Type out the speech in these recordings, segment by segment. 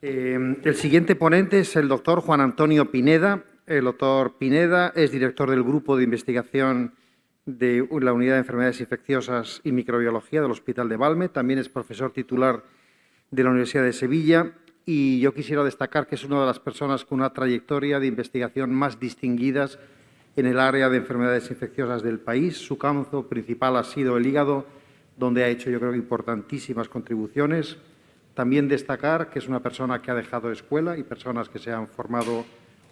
El siguiente ponente es el doctor Juan Antonio Pineda. El doctor Pineda es director del Grupo de Investigación de la Unidad de Enfermedades Infecciosas y Microbiología del Hospital de Valme. También es profesor titular de la Universidad de Sevilla. Y yo quisiera destacar que es una de las personas con una trayectoria de investigación más distinguidas en el área de enfermedades infecciosas del país. Su campo principal ha sido el hígado, donde ha hecho, yo creo, importantísimas contribuciones. También destacar que es una persona que ha dejado escuela y personas que se han formado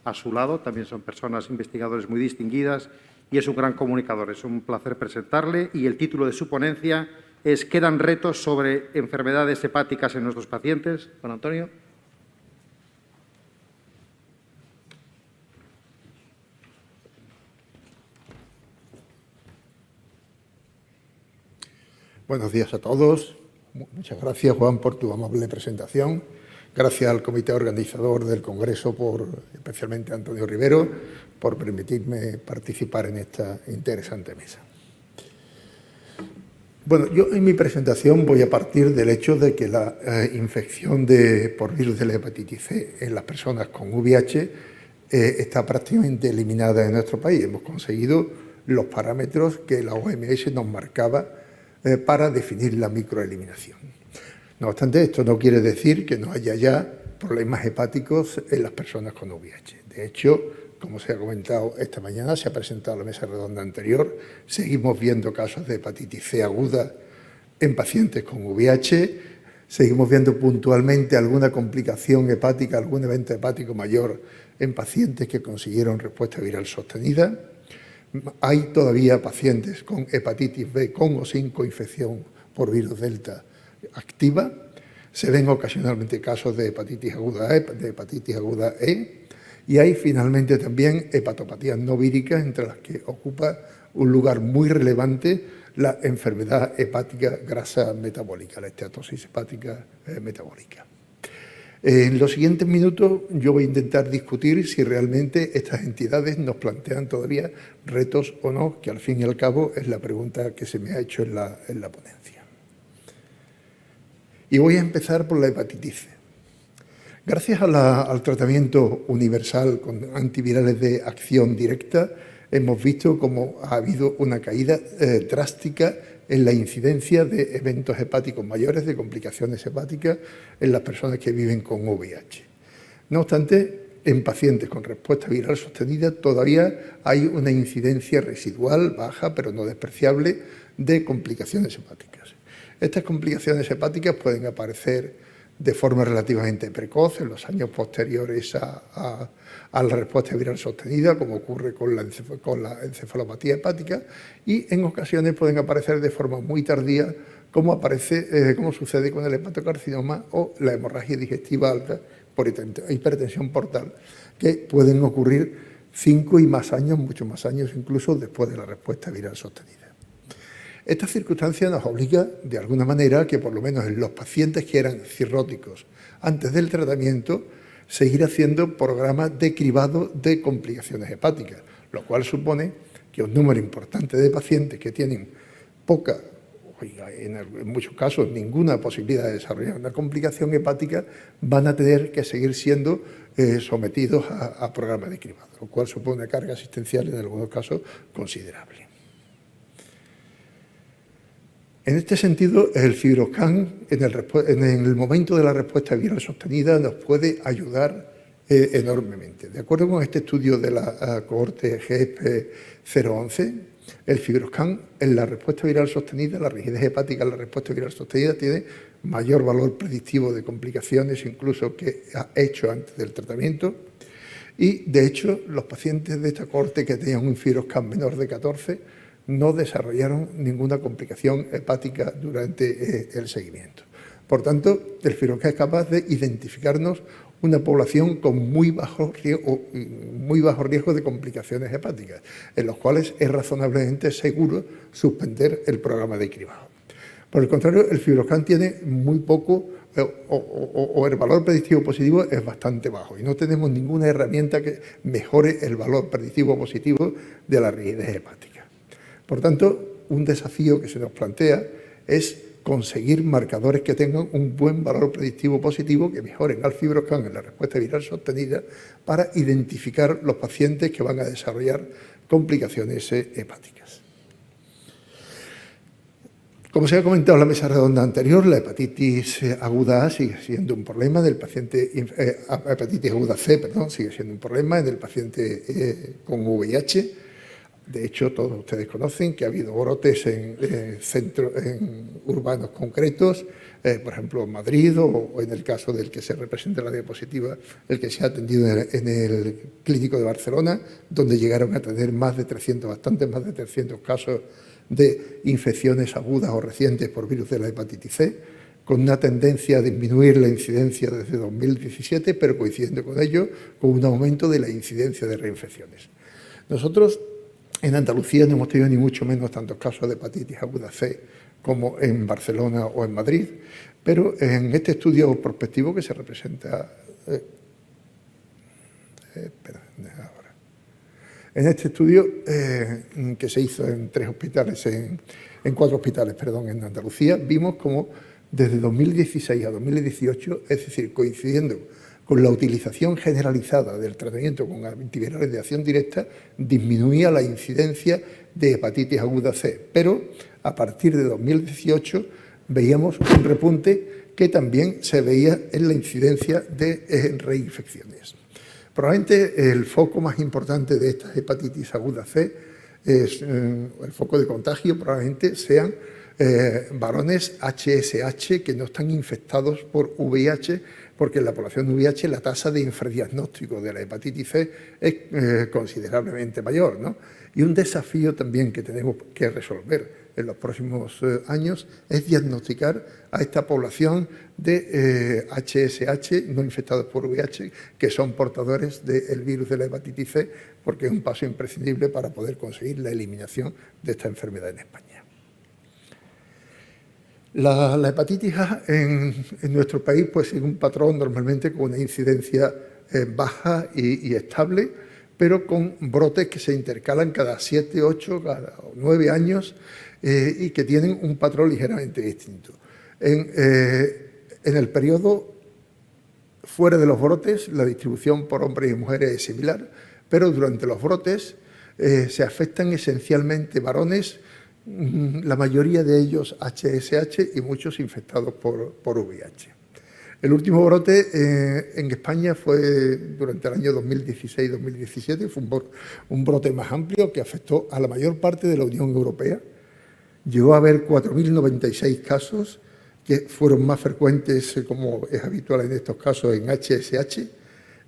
a su lado. También son personas investigadores muy distinguidas y es un gran comunicador. Es un placer presentarle y el título de su ponencia es «Quedan retos sobre enfermedades hepáticas en nuestros pacientes». Juan Antonio. Buenos días a todos. Muchas gracias, Juan, por tu amable presentación. Gracias al comité organizador del Congreso, especialmente a Antonio Rivero, por permitirme participar en esta interesante mesa. Bueno, yo en mi presentación voy a partir del hecho de que la infección por virus de la hepatitis C en las personas con VIH está prácticamente eliminada en nuestro país. Hemos conseguido los parámetros que la OMS nos marcaba para definir la microeliminación. No obstante, esto no quiere decir que no haya ya problemas hepáticos en las personas con VIH. De hecho, como se ha comentado esta mañana, se ha presentado en la mesa redonda anterior, seguimos viendo casos de hepatitis C aguda en pacientes con VIH, seguimos viendo puntualmente alguna complicación hepática, algún evento hepático mayor en pacientes que consiguieron respuesta viral sostenida. Hay todavía pacientes con hepatitis B con o sin coinfección por virus delta activa. Se ven ocasionalmente casos de hepatitis aguda E, de hepatitis aguda E. Y hay finalmente también hepatopatías no víricas, entre las que ocupa un lugar muy relevante la enfermedad hepática grasa metabólica, la esteatosis hepática metabólica. En los siguientes minutos yo voy a intentar discutir si realmente estas entidades nos plantean todavía retos o no, que al fin y al cabo es la pregunta que se me ha hecho en la ponencia. Y voy a empezar por la hepatitis C. Gracias al tratamiento universal con antivirales de acción directa, hemos visto cómo ha habido una caída drástica en la incidencia de eventos hepáticos mayores, de complicaciones hepáticas en las personas que viven con VIH. No obstante, en pacientes con respuesta viral sostenida todavía hay una incidencia residual, baja, pero no despreciable, de complicaciones hepáticas. Estas complicaciones hepáticas pueden aparecer de forma relativamente precoz en los años posteriores a la respuesta viral sostenida, como ocurre con la encefalopatía hepática, y en ocasiones pueden aparecer de forma muy tardía, como sucede con el hepatocarcinoma o la hemorragia digestiva alta por hipertensión portal, que pueden ocurrir 5 y más años, muchos más años incluso, después de la respuesta viral sostenida. Esta circunstancia nos obliga, de alguna manera, que por lo menos en los pacientes que eran cirróticos antes del tratamiento, seguir haciendo programas de cribado de complicaciones hepáticas, lo cual supone que un número importante de pacientes que tienen poca, en muchos casos ninguna posibilidad de desarrollar una complicación hepática, van a tener que seguir siendo sometidos a programas de cribado, lo cual supone una carga asistencial en algunos casos considerable. En este sentido, el FibroScan, en el momento de la respuesta viral sostenida, nos puede ayudar enormemente. De acuerdo con este estudio de la cohorte GEP 011, el FibroScan en la respuesta viral sostenida, la rigidez hepática en la respuesta viral sostenida, tiene mayor valor predictivo de complicaciones incluso que ha hecho antes del tratamiento. Y, de hecho, los pacientes de esta cohorte que tenían un FibroScan menor de 14 no desarrollaron ninguna complicación hepática durante el seguimiento. Por tanto, el FibroScan es capaz de identificarnos una población con muy bajo riesgo de complicaciones hepáticas, en los cuales es razonablemente seguro suspender el programa de cribado. Por el contrario, el FibroScan tiene muy poco o el valor predictivo positivo es bastante bajo y no tenemos ninguna herramienta que mejore el valor predictivo positivo de la rigidez hepática. Por tanto, un desafío que se nos plantea es conseguir marcadores que tengan un buen valor predictivo positivo, que mejoren al fibroscan en la respuesta viral sostenida, para identificar los pacientes que van a desarrollar complicaciones hepáticas. Como se ha comentado en la mesa redonda anterior, la hepatitis aguda A sigue siendo un problema del paciente, hepatitis aguda C, perdón, sigue siendo un problema en el paciente con VIH. De hecho, todos ustedes conocen que ha habido brotes en centros urbanos concretos, por ejemplo, en Madrid o en el caso del que se representa en la diapositiva, el que se ha atendido en el Clínico de Barcelona, donde llegaron a tener bastantes más de 300 casos de infecciones agudas o recientes por virus de la hepatitis C, con una tendencia a disminuir la incidencia desde 2017, pero coincidiendo con ello, con un aumento de la incidencia de reinfecciones. Nosotros en Andalucía no hemos tenido ni mucho menos tantos casos de hepatitis aguda C como en Barcelona o en Madrid, pero en este estudio prospectivo que se representa... En este estudio que se hizo en 4 hospitales, en Andalucía, vimos como desde 2016 a 2018, es decir, coincidiendo con la utilización generalizada del tratamiento con antivirales de acción directa, disminuía la incidencia de hepatitis aguda C. Pero a partir de 2018 veíamos un repunte que también se veía en la incidencia de reinfecciones. Probablemente el foco más importante de esta hepatitis aguda C, el foco de contagio probablemente sean varones HSH que no están infectados por VIH, porque en la población VIH la tasa de infradiagnóstico de la hepatitis C es considerablemente mayor, ¿no? Y un desafío también que tenemos que resolver en los próximos años es diagnosticar a esta población de HSH no infectados por VIH, que son portadores del virus de la hepatitis C, porque es un paso imprescindible para poder conseguir la eliminación de esta enfermedad en España. La hepatitis A en nuestro país pues sigue un patrón normalmente con una incidencia baja y estable, pero con brotes que se intercalan cada 7, 8, cada 9 años y que tienen un patrón ligeramente distinto. En el periodo fuera de los brotes, la distribución por hombres y mujeres es similar, pero durante los brotes se afectan esencialmente varones, la mayoría de ellos HSH y muchos infectados por VIH. El último brote en España fue durante el año 2016-2017, fue un brote más amplio que afectó a la mayor parte de la Unión Europea. Llegó a haber 4.096 casos, que fueron más frecuentes, como es habitual en estos casos, en HSH.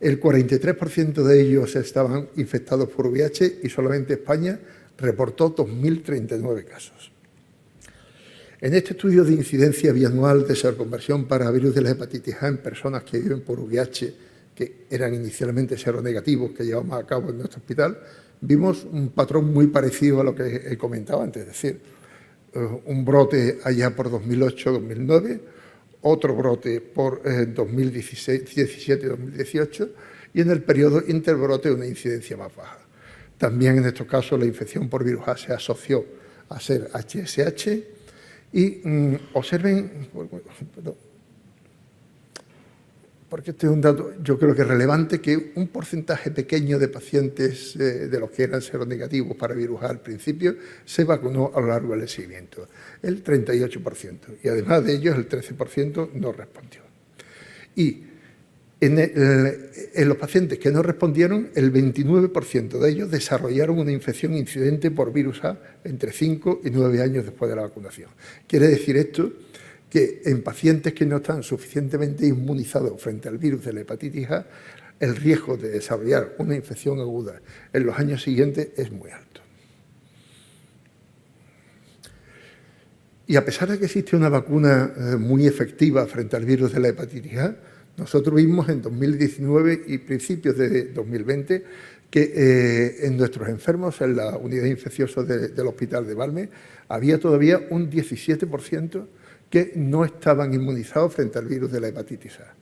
El 43% de ellos estaban infectados por VIH y solamente España reportó 2.039 casos. En este estudio de incidencia bianual de seroconversión para virus de la hepatitis A en personas que viven por VIH, que eran inicialmente seronegativos, que llevamos a cabo en nuestro hospital, vimos un patrón muy parecido a lo que he comentado antes, es decir, un brote allá por 2008-2009, otro brote por 2017-2018 y en el periodo interbrote una incidencia más baja. También en estos casos la infección por virus A se asoció a ser HSH y observen, porque este es un dato yo creo que es relevante, que un porcentaje pequeño de pacientes de los que eran seronegativos para virus A al principio se vacunó a lo largo del seguimiento, el 38%, y además de ellos el 13% no respondió. Y en los pacientes que no respondieron, el 29% de ellos desarrollaron una infección incidente por virus A entre 5 y 9 años después de la vacunación. Quiere decir esto que en pacientes que no están suficientemente inmunizados frente al virus de la hepatitis A, el riesgo de desarrollar una infección aguda en los años siguientes es muy alto. Y a pesar de que existe una vacuna muy efectiva frente al virus de la hepatitis A, nosotros vimos en 2019 y principios de 2020 que en nuestros enfermos en la unidad infecciosa del Hospital de Valme había todavía un 17% que no estaban inmunizados frente al virus de la hepatitis A.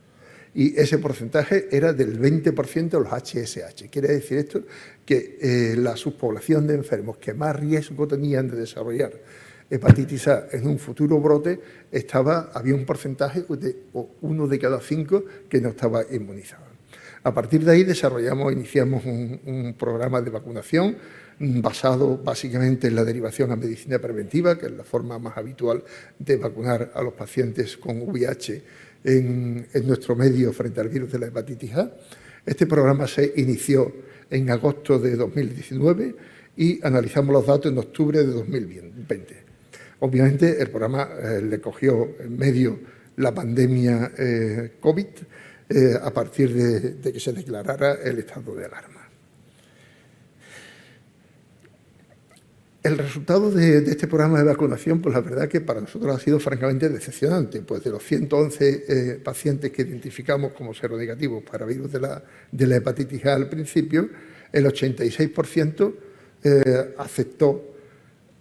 Y ese porcentaje era del 20% de los HSH. Quiere decir esto que la subpoblación de enfermos que más riesgo tenían de desarrollar hepatitis A en un futuro brote, había un porcentaje de 1 de cada 5 que no estaba inmunizado. A partir de ahí iniciamos un programa de vacunación basado básicamente en la derivación a medicina preventiva, que es la forma más habitual de vacunar a los pacientes con VIH en nuestro medio frente al virus de la hepatitis A. Este programa se inició en agosto de 2019 y analizamos los datos en octubre de 2020. Obviamente, el programa le cogió en medio la pandemia COVID a partir de que se declarara el estado de alarma. El resultado de este programa de vacunación, pues la verdad que para nosotros ha sido francamente decepcionante, pues de los 111 pacientes que identificamos como seronegativos para virus de la hepatitis A al principio, el 86% aceptó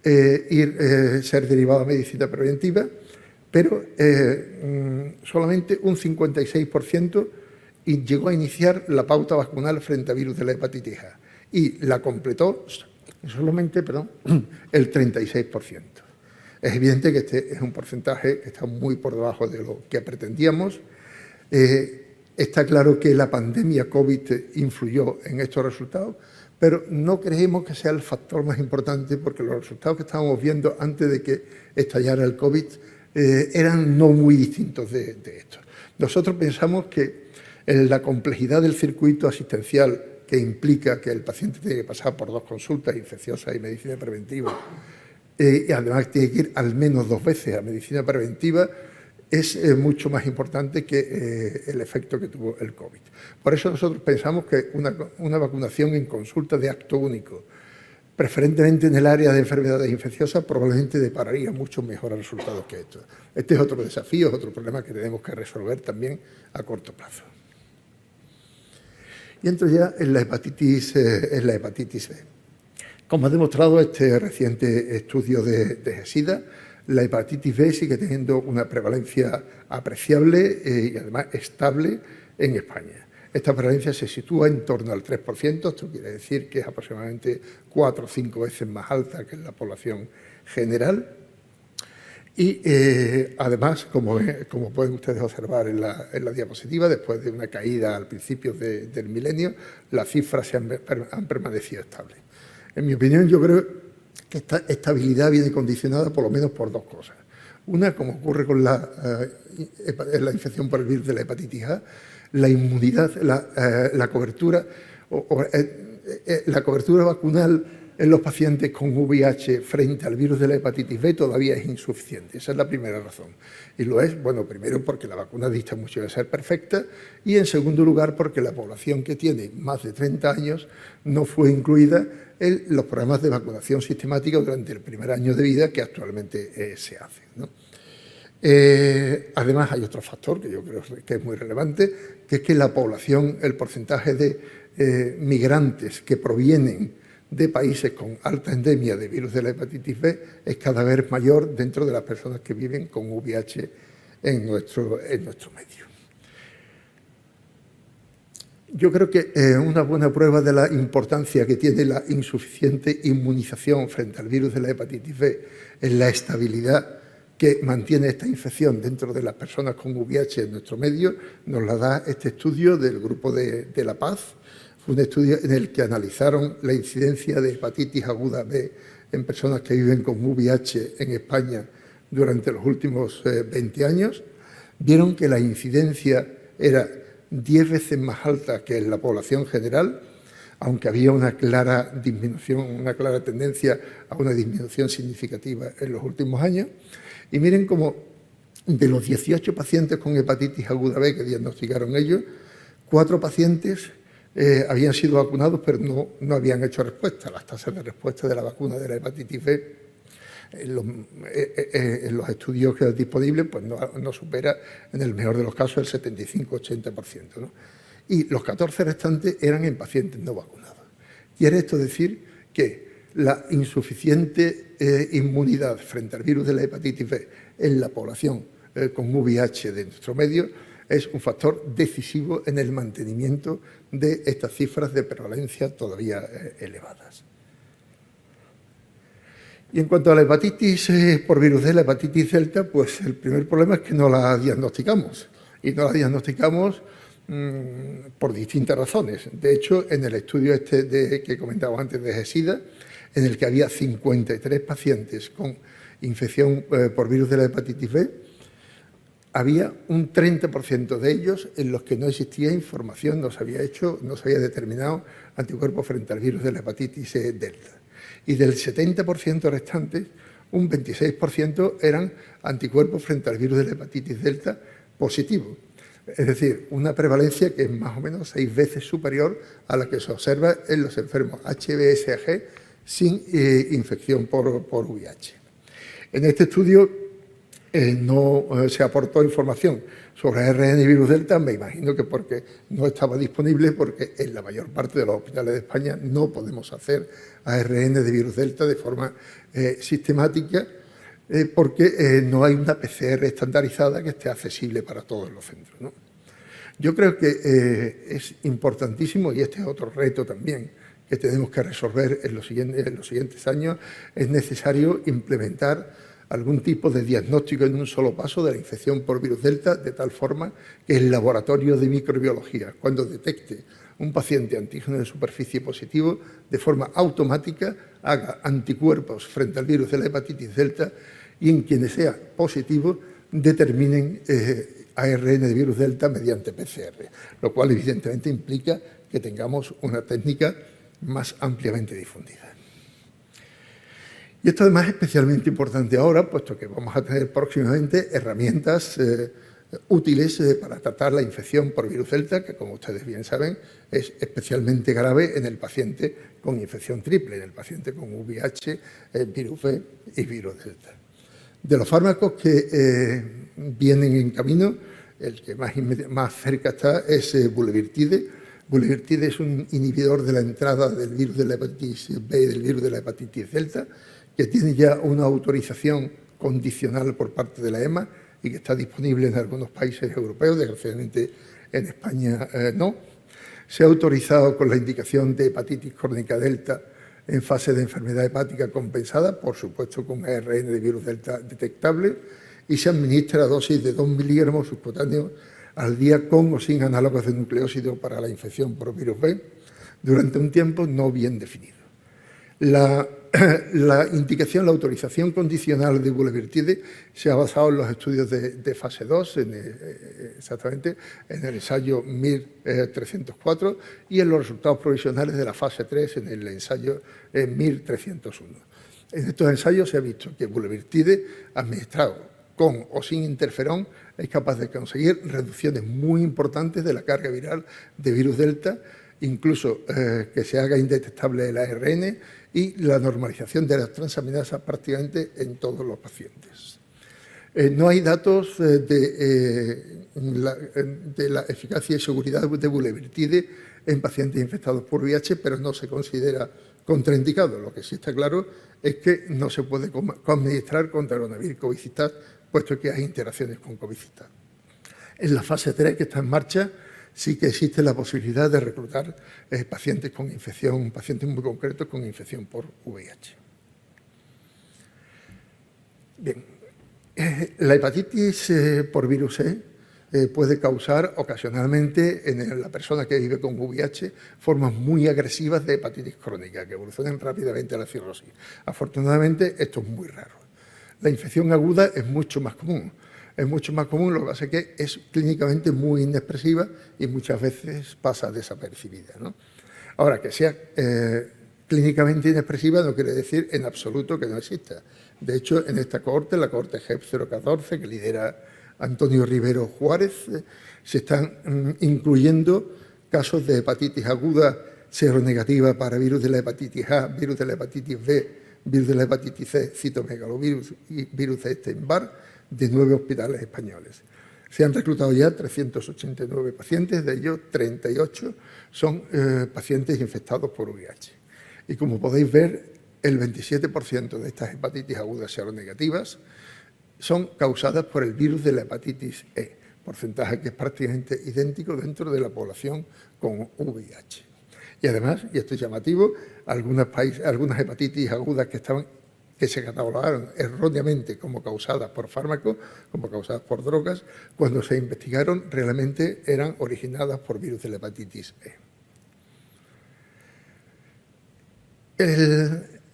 ser derivado a medicina preventiva, pero solamente un 56% llegó a iniciar la pauta vacunal frente a virus de la hepatitis A y la completó solamente el 36%. Es evidente que este es un porcentaje que está muy por debajo de lo que pretendíamos. Está claro que la pandemia COVID influyó en estos resultados, pero no creemos que sea el factor más importante porque los resultados que estábamos viendo antes de que estallara el COVID eran no muy distintos de estos. Nosotros pensamos que la complejidad del circuito asistencial que implica que el paciente tiene que pasar por 2 consultas, infecciosas y medicina preventiva, y además tiene que ir al menos 2 veces a medicina preventiva, es mucho más importante que el efecto que tuvo el COVID. Por eso nosotros pensamos que una vacunación en consulta de acto único, preferentemente en el área de enfermedades infecciosas, probablemente depararía mucho mejores resultados que esto. Este es otro desafío, es otro problema que tenemos que resolver también a corto plazo. Y entro ya en la hepatitis B. Como ha demostrado este reciente estudio de GESIDA, la hepatitis B sigue teniendo una prevalencia apreciable y además estable en España. Esta prevalencia se sitúa en torno al 3%, esto quiere decir que es aproximadamente 4 o 5 veces más alta que en la población general. Y además, como pueden ustedes observar en la diapositiva, después de una caída al principio del milenio, las cifras han permanecido estables. En mi opinión, yo creo que esta estabilidad viene condicionada por lo menos por 2 cosas. Una, como ocurre con la infección por el virus de la hepatitis A, la inmunidad, la cobertura vacunal en los pacientes con VIH frente al virus de la hepatitis B todavía es insuficiente. Esa es la primera razón. Y lo es, bueno, primero porque la vacuna dista mucho de ser perfecta y, en segundo lugar, porque la población que tiene más de 30 años no fue incluida en los programas de vacunación sistemática durante el primer año de vida que actualmente se hacen, ¿no? Además, hay otro factor que yo creo que es muy relevante, que es que la población, el porcentaje de migrantes que provienen de países con alta endemia de virus de la hepatitis B es cada vez mayor dentro de las personas que viven con VIH en nuestro medio. Yo creo que una buena prueba de la importancia que tiene la insuficiente inmunización frente al virus de la hepatitis B es la estabilidad que mantiene esta infección dentro de las personas con VIH en nuestro medio, nos la da este estudio del Grupo de La Paz. Fue un estudio en el que analizaron la incidencia de hepatitis aguda B en personas que viven con VIH en España durante los últimos 20 años. Vieron que la incidencia era 10 veces más alta que en la población general, aunque había una clara disminución, una clara tendencia a una disminución significativa en los últimos años. Y miren cómo de los 18 pacientes con hepatitis aguda B que diagnosticaron ellos, 4 pacientes habían sido vacunados, pero no habían hecho respuesta. Las tasas de respuesta de la vacuna de la hepatitis B en los estudios que disponibles pues no supera, en el mejor de los casos, el 75-80%, ¿no? Y los 14 restantes eran en pacientes no vacunados. Quiere esto decir que la insuficiente inmunidad frente al virus de la hepatitis B en la población con VIH de nuestro medio es un factor decisivo en el mantenimiento de estas cifras de prevalencia todavía elevadas. Y en cuanto a la hepatitis por virus D, la hepatitis delta, pues el primer problema es que no la diagnosticamos. Y no la diagnosticamos por distintas razones. De hecho, en el estudio que comentaba antes de GESIDA, en el que había 53 pacientes con infección por virus de la hepatitis B, había un 30% de ellos en los que no existía información, no se había determinado anticuerpos frente al virus de la hepatitis delta. Y del 70% restantes, un 26% eran anticuerpos frente al virus de la hepatitis delta positivo. Es decir, una prevalencia que es más o menos 6 veces superior a la que se observa en los enfermos HBsAg sin infección por VIH. En este estudio no se aportó información sobre ARN y virus delta, me imagino que porque no estaba disponible, porque en la mayor parte de los hospitales de España no podemos hacer ARN de virus delta de forma sistemática, porque no hay una PCR estandarizada que esté accesible para todos los centros, ¿no? Yo creo que es importantísimo, y este es otro reto también que tenemos que resolver en los siguientes años, es necesario implementar algún tipo de diagnóstico en un solo paso de la infección por virus delta, de tal forma que el laboratorio de microbiología, cuando detecte un paciente antígeno de superficie positivo, de forma automática haga anticuerpos frente al virus de la hepatitis delta y en quienes sea positivo determinen ARN de virus delta mediante PCR, lo cual evidentemente implica que tengamos una técnica más ampliamente difundida. Y esto además es especialmente importante ahora, puesto que vamos a tener próximamente herramientas útiles para tratar la infección por virus delta, que como ustedes bien saben es especialmente grave en el paciente con infección triple, en el paciente con VIH, virus B y virus delta. De los fármacos que vienen en camino, el que más cerca está es bulevirtide. Bulevirtide es un inhibidor de la entrada del virus de la hepatitis B y del virus de la hepatitis delta, que tiene ya una autorización condicional por parte de la EMA y que está disponible en algunos países europeos, desgraciadamente en España no. Se ha autorizado con la indicación de hepatitis crónica delta en fase de enfermedad hepática compensada, por supuesto con ARN de virus delta detectable, y se administra a dosis de 2 miligramos subcutáneos al día con o sin análogos de nucleósido para la infección por virus B durante un tiempo no bien definido. La indicación, la autorización condicional de bulevirtide se ha basado en los estudios de fase 2, exactamente en el ensayo MIR-304 y en los resultados provisionales de la fase 3 en el ensayo MIR-301. En estos ensayos se ha visto que bulevirtide administrado con o sin interferón es capaz de conseguir reducciones muy importantes de la carga viral de virus delta, incluso que se haga indetectable el ARN y la normalización de las transaminasas prácticamente en todos los pacientes. No hay datos de la eficacia y seguridad de bulevirtide en pacientes infectados por VIH, pero no se considera contraindicado. Lo que sí está claro es que no se puede administrar contra coronavirus COVID-Citat, puesto que hay interacciones con COVID-Citat. En la fase 3, que está en marcha, sí que existe la posibilidad de reclutar pacientes con infección, pacientes muy concretos con infección por VIH. Bien, la hepatitis por virus E puede causar ocasionalmente en la persona que vive con VIH formas muy agresivas de hepatitis crónica que evolucionan rápidamente a la cirrosis. Afortunadamente, esto es muy raro. La infección aguda es mucho más común. Es mucho más común, lo que pasa es que es clínicamente muy inexpresiva y muchas veces pasa desapercibida, ¿no? Ahora, que sea clínicamente inexpresiva no quiere decir en absoluto que no exista. De hecho, en esta cohorte, la cohorte GEP 014, que lidera Antonio Rivero Juárez, se están incluyendo casos de hepatitis aguda seronegativa para virus de la hepatitis A, virus de la hepatitis B, virus de la hepatitis C, citomegalovirus y virus de Epstein-Barr, de 9 hospitales españoles. Se han reclutado ya 389 pacientes, de ellos 38 son pacientes infectados por VIH. Y como podéis ver, el 27% de estas hepatitis agudas seronegativas son causadas por el virus de la hepatitis E, porcentaje que es prácticamente idéntico dentro de la población con VIH. Y además, y esto es llamativo, algunas hepatitis agudas que estaban que se catalogaron erróneamente como causadas por fármacos, como causadas por drogas, cuando se investigaron realmente eran originadas por virus de la hepatitis E.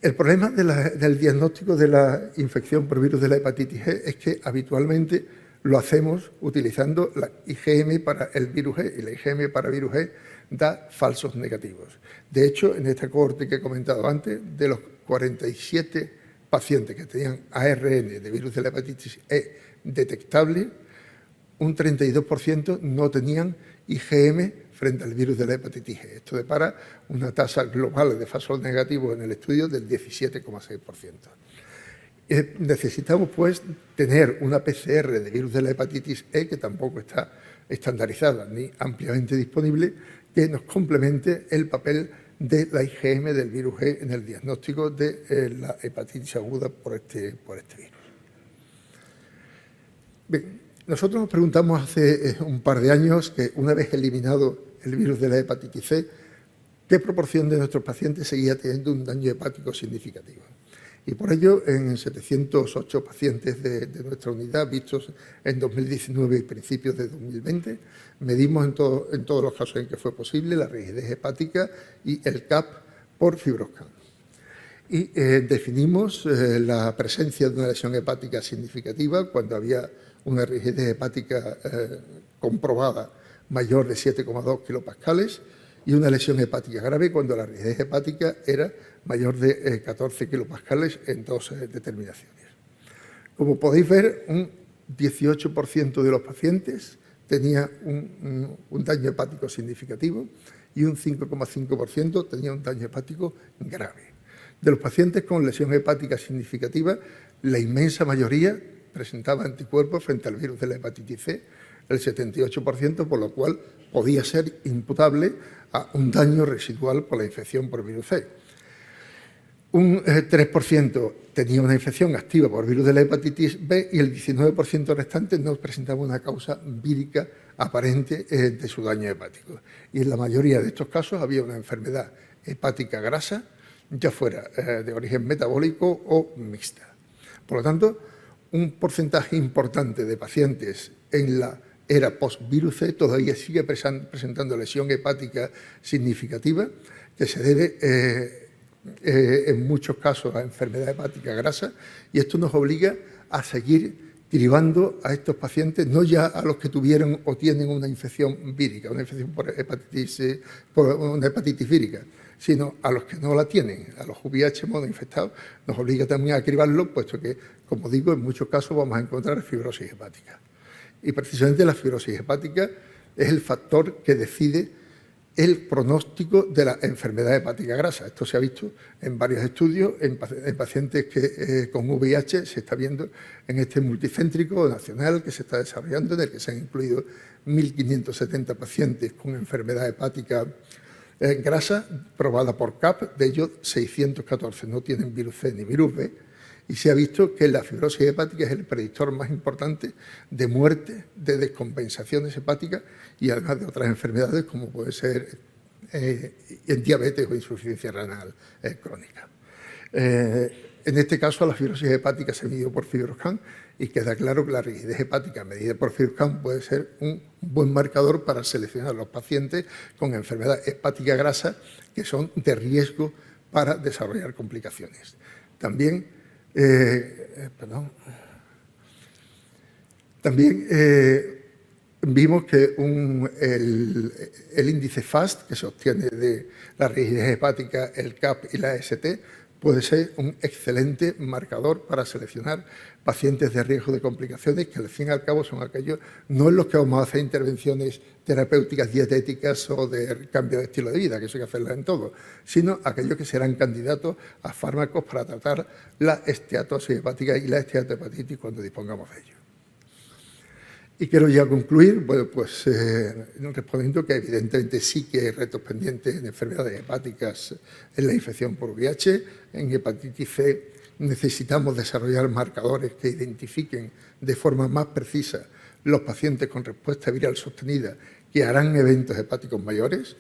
El problema del diagnóstico de la infección por virus de la hepatitis E es que habitualmente lo hacemos utilizando la IgM para el virus E, y la IgM para virus E da falsos negativos. De hecho, en esta cohorte que he comentado antes, de los 47 pacientes que tenían ARN de virus de la hepatitis E detectable, un 32% no tenían IgM frente al virus de la hepatitis E. Esto depara una tasa global de falsos negativos en el estudio del 17,6%. Necesitamos, pues, tener una PCR de virus de la hepatitis E, que tampoco está estandarizada ni ampliamente disponible, que nos complemente el papel de la IgM del virus E en el diagnóstico de la hepatitis aguda por este virus. Bien, nosotros nos preguntamos hace un par de años que, una vez eliminado el virus de la hepatitis C, ¿qué proporción de nuestros pacientes seguía teniendo un daño hepático significativo? Y por ello, en 708 pacientes de nuestra unidad, vistos en 2019 y principios de 2020, medimos en todos los casos en que fue posible la rigidez hepática y el CAP por FibroScan. Y definimos la presencia de una lesión hepática significativa cuando había una rigidez hepática comprobada mayor de 7,2 kilopascales y una lesión hepática grave cuando la rigidez hepática era mayor de 14 kilopascales en dos determinaciones. Como podéis ver, un 18% de los pacientes tenía un daño hepático significativo y un 5,5% tenía un daño hepático grave. De los pacientes con lesión hepática significativa, la inmensa mayoría presentaba anticuerpos frente al virus de la hepatitis C, el 78%, por lo cual podía ser imputable a un daño residual por la infección por virus C. Un 3% tenía una infección activa por virus de la hepatitis B y el 19% restante no presentaba una causa vírica aparente de su daño hepático. Y en la mayoría de estos casos había una enfermedad hepática grasa, ya fuera de origen metabólico o mixta. Por lo tanto, un porcentaje importante de pacientes en la era post-virus C todavía sigue presentando lesión hepática significativa, que se debe en muchos casos a enfermedad hepática grasa, y esto nos obliga a seguir cribando a estos pacientes, no ya a los que tuvieron o tienen una infección vírica, una infección por una hepatitis vírica, sino a los que no la tienen, a los VIH monoinfectados, nos obliga también a cribarlos, puesto que, como digo, en muchos casos vamos a encontrar fibrosis hepática. Y precisamente la fibrosis hepática es el factor que decide el pronóstico de la enfermedad hepática grasa. Esto se ha visto en varios estudios, en pacientes con VIH, se está viendo en este multicéntrico nacional que se está desarrollando, en el que se han incluido 1.570 pacientes con enfermedad hepática grasa probada por CAP, de ellos 614 no tienen virus C ni virus B, y se ha visto que la fibrosis hepática es el predictor más importante de muerte, de descompensaciones hepáticas y además de otras enfermedades como puede ser diabetes o insuficiencia renal crónica. En este caso, la fibrosis hepática se midió por FibroScan y queda claro que la rigidez hepática medida por FibroScan puede ser un buen marcador para seleccionar a los pacientes con enfermedad hepática grasa que son de riesgo para desarrollar complicaciones. También vimos que el índice FAST, que se obtiene de la rigidez hepática, el CAP y la AST, puede ser un excelente marcador para seleccionar pacientes de riesgo de complicaciones, que al fin y al cabo son aquellos, no en los que vamos a hacer intervenciones terapéuticas dietéticas o de cambio de estilo de vida, que eso hay que hacerlas en todo, sino aquellos que serán candidatos a fármacos para tratar la esteatosis hepática y la esteatohepatitis cuando dispongamos de ello. Y quiero ya concluir, bueno, pues respondiendo que evidentemente sí que hay retos pendientes en enfermedades hepáticas en la infección por VIH. En hepatitis C necesitamos desarrollar marcadores que identifiquen de forma más precisa los pacientes con respuesta viral sostenida que harán eventos hepáticos mayores.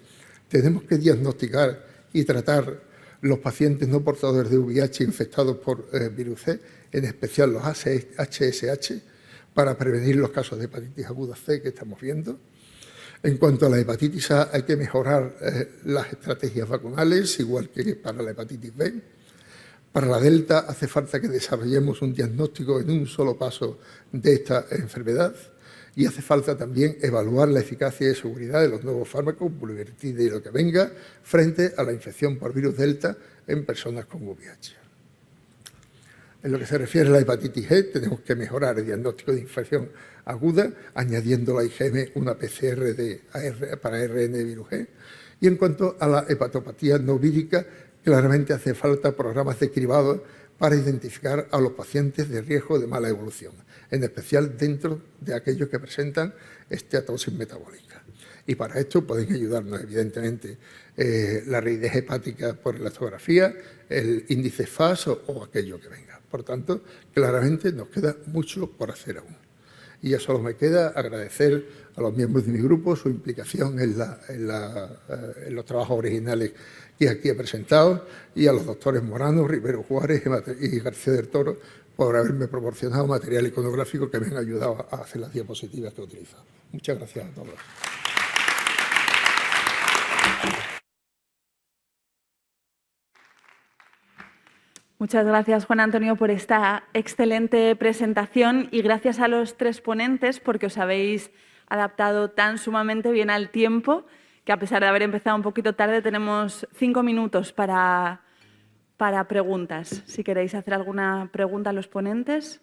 Tenemos que diagnosticar y tratar los pacientes no portadores de VIH infectados por virus C, en especial los HSH, para prevenir los casos de hepatitis aguda C que estamos viendo. En cuanto a la hepatitis A, hay que mejorar las estrategias vacunales, igual que para la hepatitis B. Para la Delta hace falta que desarrollemos un diagnóstico en un solo paso de esta enfermedad y hace falta también evaluar la eficacia y seguridad de los nuevos fármacos, bulevirtide y lo que venga, frente a la infección por virus Delta en personas con VIH. En lo que se refiere a la hepatitis G, tenemos que mejorar el diagnóstico de infección aguda, añadiendo a la IgM una PCR para ARN de virus G. Y en cuanto a la hepatopatía no vírica, claramente hace falta programas de cribado para identificar a los pacientes de riesgo de mala evolución, en especial dentro de aquellos que presentan esteatosis metabólica. Y para esto pueden ayudarnos, evidentemente, la rigidez hepática por elastografía, el índice FAS o aquello que venga. Por tanto, claramente nos queda mucho por hacer aún. Y ya solo me queda agradecer a los miembros de mi grupo su implicación en los trabajos originales que aquí he presentado y a los doctores Morano, Rivero Juárez y García del Toro por haberme proporcionado material iconográfico que me han ayudado a hacer las diapositivas que he utilizado. Muchas gracias a todos. Muchas gracias, Juan Antonio, por esta excelente presentación y gracias a los tres ponentes porque os habéis adaptado tan sumamente bien al tiempo que a pesar de haber empezado un poquito tarde tenemos 5 minutos para preguntas. Si queréis hacer alguna pregunta a los ponentes.